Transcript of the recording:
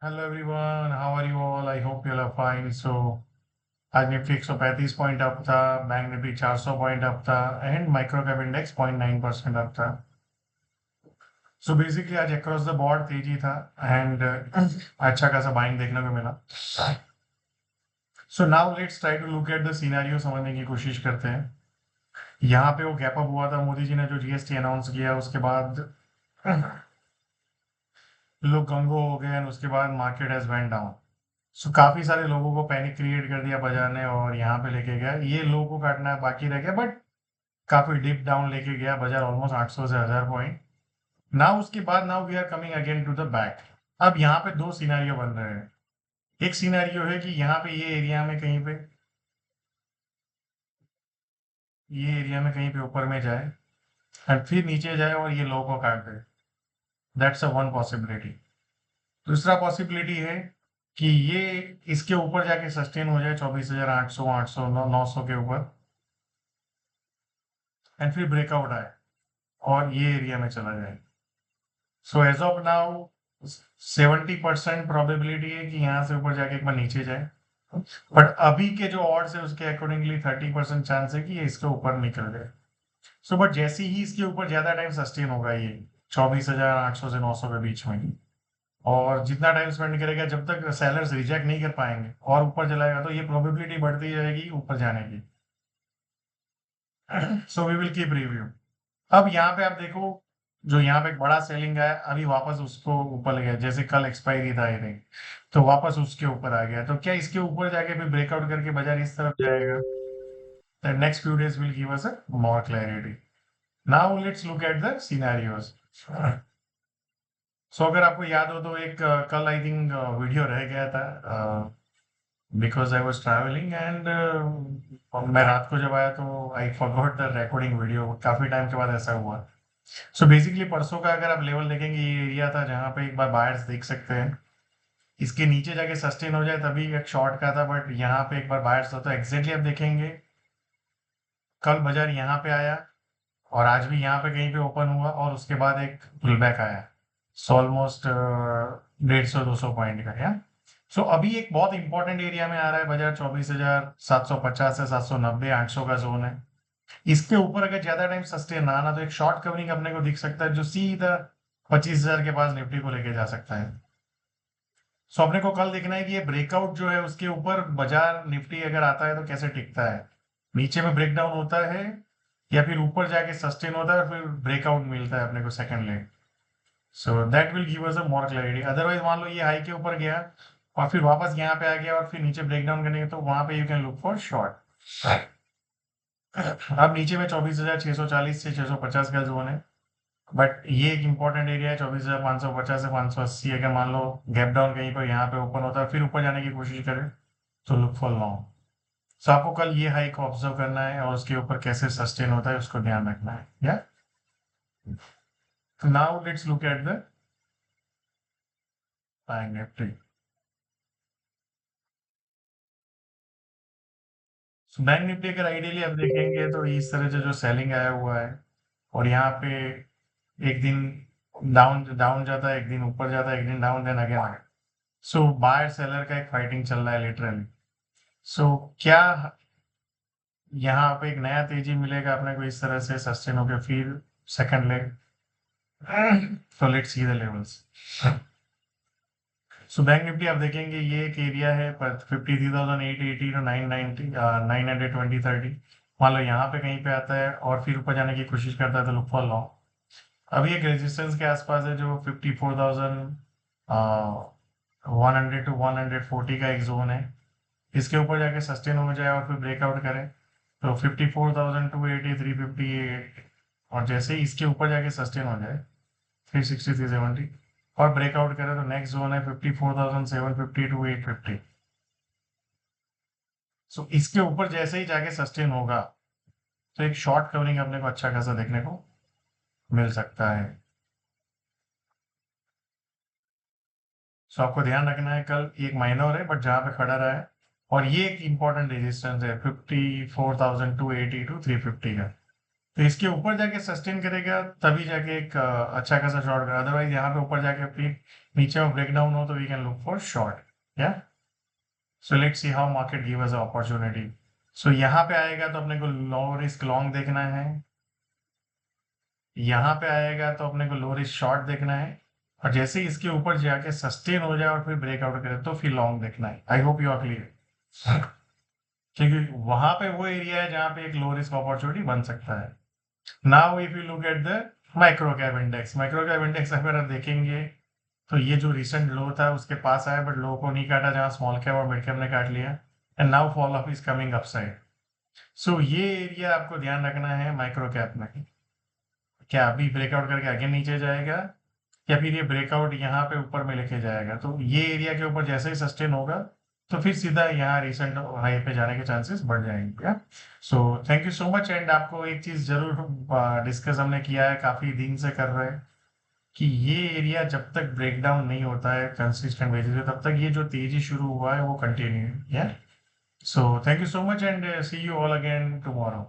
Hello everyone, how are you all? I hope you are fine. आज Nifty 135 point up था। Bank Nifty 400 point up था। And micro cap index 0.9% up था। So basically आज across the board तेजी था। And अच्छा खासा बाइंग देखने को मिला। So now let's try to look at the scenario, समझने की कोशिश करते हैं। यहाँ पे वो गैप अप हुआ था, मोदी जी ने जो जीएसटी अनाउंस किया उसके बाद लोग गंगो हो गए and उसके बाद मार्केट हैज वेंट डाउन। सो काफी सारे लोगों को पैनिक क्रिएट कर दिया बाजार ने और यहाँ पे लेके गया, ये लो को काटना बाकी रह गया, बट काफी डीप डाउन लेके गया बाजार, ऑलमोस्ट 800 से 1000 पॉइंट। नाउ उसके बाद now we are coming again to the back. अब यहाँ पे दो सिनेरियो बन रहे हैं। एक सिनेरियो है कि यहाँ पे ये एरिया में कहीं पे ऊपर में जाए और फिर नीचे जाए और ये लो को काट दे। That's a one possibility. दूसरा पॉसिबिलिटी है कि ये इसके ऊपर जाके सस्टेन हो जाए 24,800 800 900 के ऊपर एंड फिर ब्रेकआउट आए और ये एरिया में चला जाए। So as of now 70% probability है कि यहाँ से ऊपर जाके एक बार नीचे जाए, बट अभी के जो ऑड्स है उसके अकॉर्डिंगली 30% चांस है कि ये इसके ऊपर निकल जाए। सो बट जैसे ही इसके ऊपर ज्यादा टाइम सस्टेन होगा ये 24,800 से 900 के बीच में, और जितना टाइम स्पेंड करेगा जब तक सेलर्स रिजेक्ट नहीं कर पाएंगे और ऊपर चलाएगा, तो ये प्रोबेबिलिटी बढ़ती जाएगी ऊपर जाने की। So we will keep review. अब यहाँ पे आप देखो, जो यहाँ पे एक बड़ा सेलिंग है अभी वापस उसको ऊपर ले गया, जैसे कल एक्सपायरी था आई थिंक, तो वापस उसके ऊपर आ गया। तो क्या इसके ऊपर जाके फिर ब्रेकआउट करके बाजार इस तरफ जाएगा? Next few days will give us a more clarity. Now let's look at the scenarios. So अगर आपको याद हो तो एक कल आई थिंक वीडियो रह गया था, because I was travelling and मैं रात को जब आया तो I forgot the recording video. काफी टाइम के बाद ऐसा हुआ। सो बेसिकली परसों का अगर आप लेवल देखेंगे, ये एरिया था जहां पे एक बार बायर्स देख सकते हैं। इसके नीचे जाके सस्टेन हो जाए तभी एक शॉर्ट का था, बट यहाँ पे एक बार बायर्स होता है एग्जैक्टली। आप देखेंगे कल बाजार यहाँ पे आया और आज भी यहाँ पे कहीं पे ओपन हुआ और उसके बाद एक पुल बैक आया। सो ऑलमोस्ट 150 200 पॉइंट का है। सो अभी एक बहुत इंपॉर्टेंट एरिया में आ रहा है बाजार, 24,750 से 790 800 का जोन है। इसके ऊपर अगर ज्यादा टाइम सस्टेन ना आना तो एक शॉर्ट कवरिंग अपने को दिख सकता है जो सीधा 25,000 के पास निफ्टी को लेके जा सकता है। सो अपने को कल देखना है कि ये ब्रेकआउट जो है उसके ऊपर बाजार निफ्टी अगर आता है तो कैसे टिकता है। नीचे में ब्रेकडाउन होता है या फिर ऊपर जाके सस्टेन होता है और फिर ब्रेकआउट मिलता है अपने को second leg. So that will give us a more clarity. Otherwise मान लो ये हाई के ऊपर गया और फिर वापस यहाँ पे आ गया और फिर नीचे ब्रेकडाउन करने तो वहां पे you can look for short. अब नीचे में 24,640 से 650 का जोन है, बट ये एक इंपॉर्टेंट एरिया है 24,550 से 580। अगर मान लो गैप डाउन कहीं पर यहाँ पे ओपन होता है फिर ऊपर जाने की कोशिश करें तो लुक फॉर लॉन्ग। सो आपको कल ये हाई को ऑब्जर्व करना है और उसके ऊपर कैसे सस्टेन होता है उसको ध्यान रखना है। या now let's look at the bank Nifty. Bank Nifty अगर आइडियली आप देखेंगे तो इस तरह से जो सेलिंग आया हुआ है और यहाँ पे एक दिन डाउन डाउन जाता है, एक दिन ऊपर जाता है, एक दिन डाउन, देन अगेन। सो बायर सेलर का एक फाइटिंग चल रहा है लिटरली। सो क्या यहाँ पे एक नया तेजी मिलेगा अपने को इस तरह से सस्टेन होकर फिर सेकंड लेग? तो let's see the levels. So bank Nifty आप देखेंगे ये एक एरिया है पर 53,880 टू 990 920 30। मान लो यहाँ पे कहीं पे आता है और फिर ऊपर जाने की कोशिश करता है तो लुक फॉर लॉन्ग। अभी एक रेजिस्टेंस के आसपास है जो 54,100 टू 140 का एक जोन है। इसके ऊपर जाके सस्टेन हो जाए और फिर ब्रेकआउट करे तो 54,280 358, और जैसे ही इसके ऊपर जाके सस्टेन हो जाए 360 370 और ब्रेकआउट करे तो नेक्स्ट जोन है 54,750 टू 850। सो इसके ऊपर जैसे ही जाके सस्टेन होगा तो एक शॉर्ट कवरिंग अपने को अच्छा खासा देखने को मिल सकता है। सो आपको ध्यान रखना है कल एक माइनर है बट जहां पे खड़ा रहा है, और ये एक इंपॉर्टेंट रेजिस्टेंस है 54,280 टू 350 का। तो इसके ऊपर जाके सस्टेन करेगा तभी जाके एक अच्छा खासा शॉर्ट करेगा, अदरवाइज यहाँ पे ऊपर जाके फिर नीचे में ब्रेक डाउन हो तो we can look for short. या so let's see how market give us opportunity. So यहाँ पे आएगा तो अपने को लो रिस्क लॉन्ग देखना है, यहाँ पे आएगा तो अपने को लो रिस्क शॉर्ट देखना है, और जैसे ही इसके ऊपर जाके सस्टेन हो जाए और फिर ब्रेकआउट करे तो फिर लॉन्ग देखना है। I hope you are clear, क्योंकि वहां पे वो एरिया है जहाँ पे एक लो रिस्क अपॉर्चुनिटी बन सकता है। Now if you look at the micro cap index, micro cap index अगर आप देखेंगे तो ये जो रिसेंट लो था उसके पास आया बट लो को नहीं काटा, जहाँ स्मॉल कैप और मिड कैप ने काट लिया, and now fall off is coming upside. So ये एरिया आपको ध्यान रखना है माइक्रो कैप में, क्या अभी ब्रेकआउट करके आगे नीचे जाएगा या फिर ये ब्रेकआउट यहाँ पे ऊपर में लेके जाएगा। तो ये एरिया के ऊपर जैसे ही सस्टेन होगा तो फिर सीधा यहाँ रिसेंट हाई पे जाने के चांसेस बढ़ जाएंगे। या so thank you so much. And आपको एक चीज जरूर डिस्कस हमने किया है, काफी दिन से कर रहे हैं, कि ये एरिया जब तक ब्रेक डाउन नहीं होता है कंसिस्टेंट बेसिस पे तब तक ये जो तेजी शुरू हुआ है वो कंटिन्यू है। या so thank you so much and see you all again tomorrow.